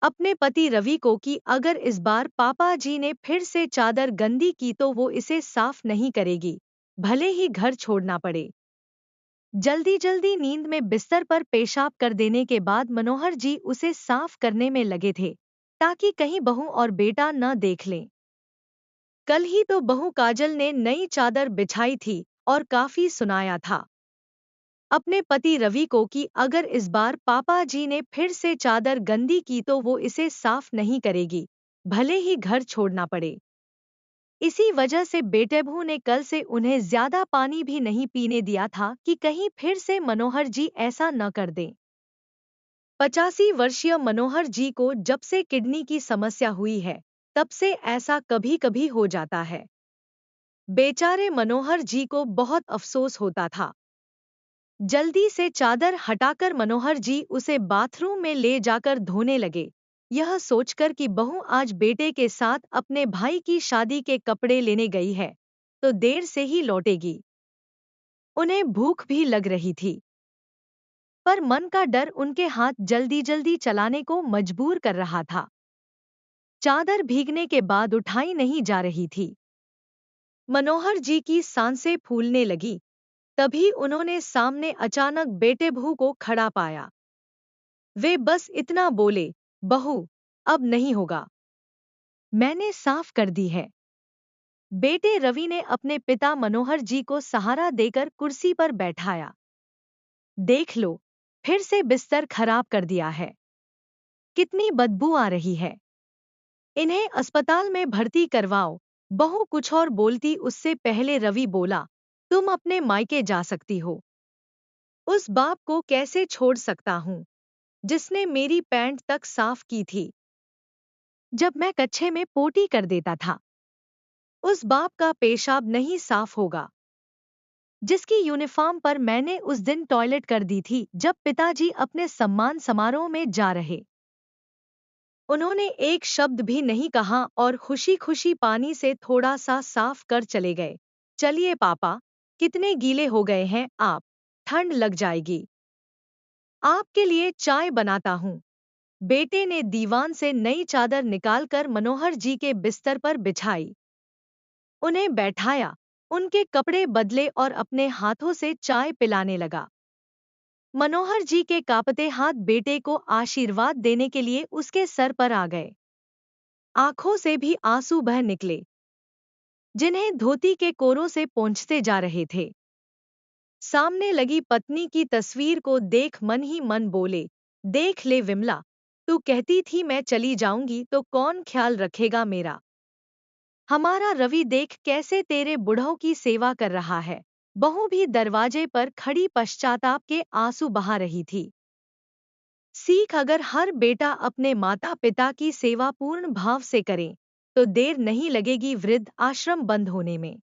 अपने पति रवि को कि अगर इस बार पापा जी ने फिर से चादर गंदी की तो वो इसे साफ नहीं करेगी, भले ही घर छोड़ना पड़े। जल्दी जल्दी नींद में बिस्तर पर पेशाब कर देने के बाद मनोहर जी उसे साफ करने में लगे थे, ताकि कहीं बहू और बेटा न देख लें। कल ही तो बहू काजल ने नई चादर बिछाई थी और काफी सुनाया था अपने पति रवि को कि अगर इस बार पापा जी ने फिर से चादर गंदी की तो वो इसे साफ नहीं करेगी, भले ही घर छोड़ना पड़े। इसी वजह से बेटेबू ने कल से उन्हें ज्यादा पानी भी नहीं पीने दिया था कि कहीं फिर से मनोहर जी ऐसा न कर दें। 85 वर्षीय मनोहर जी को जब से किडनी की समस्या हुई है, तब से ऐसा कभी कभी हो जाता है। बेचारे मनोहर जी को बहुत अफसोस होता था। जल्दी से चादर हटाकर मनोहर जी उसे बाथरूम में ले जाकर धोने लगे, यह सोचकर कि बहू आज बेटे के साथ अपने भाई की शादी के कपड़े लेने गई है, तो देर से ही लौटेगी। उन्हें भूख भी लग रही थी, पर मन का डर उनके हाथ जल्दी जल्दी चलाने को मजबूर कर रहा था। चादर भीगने के बाद उठाई नहीं जा रही थी। मनोहर जी की सांसें फूलने लगी। तभी उन्होंने सामने अचानक बेटेबू को खड़ा पाया। वे बस इतना बोले, बहू, अब नहीं होगा, मैंने साफ कर दी है। बेटे रवि ने अपने पिता मनोहर जी को सहारा देकर कुर्सी पर बैठाया। देख लो, फिर से बिस्तर खराब कर दिया है, कितनी बदबू आ रही है, इन्हें अस्पताल में भर्ती करवाओ। बहू कुछ और बोलती उससे पहले रवि बोला, तुम अपने मायके जा सकती हो। उस बाप को कैसे छोड़ सकता हूँ, जिसने मेरी पैंट तक साफ की थी जब मैं कच्छे में पोटी कर देता था। उस बाप का पेशाब नहीं साफ होगा, जिसकी यूनिफॉर्म पर मैंने उस दिन टॉयलेट कर दी थी जब पिताजी अपने सम्मान समारोह में जा रहे। उन्होंने एक शब्द भी नहीं कहा और खुशी खुशी पानी से थोड़ा सा साफ कर चले गए। चलिए पापा, कितने गीले हो गए हैं आप, ठंड लग जाएगी। आपके लिए चाय बनाता हूँ। बेटे ने दीवान से नई चादर निकालकर मनोहर जी के बिस्तर पर बिछाई। उन्हें बैठाया, उनके कपड़े बदले और अपने हाथों से चाय पिलाने लगा। मनोहर जी के कांपते हाथ बेटे को आशीर्वाद देने के लिए उसके सर पर आ गए। आंखों से भी आंसू बह निकले, जिन्हें धोती के कोरों से पोंछते जा रहे थे। सामने लगी पत्नी की तस्वीर को देख मन ही मन बोले, देख ले विमला, तू कहती थी मैं चली जाऊंगी तो कौन ख्याल रखेगा मेरा। हमारा रवि देख कैसे तेरे बुढ़ऊ की सेवा कर रहा है। बहू भी दरवाजे पर खड़ी पश्चाताप के आंसू बहा रही थी। सीख, अगर हर बेटा अपने माता पिता की सेवा पूर्ण भाव से करे, तो देर नहीं लगेगी वृद्ध आश्रम बंद होने में।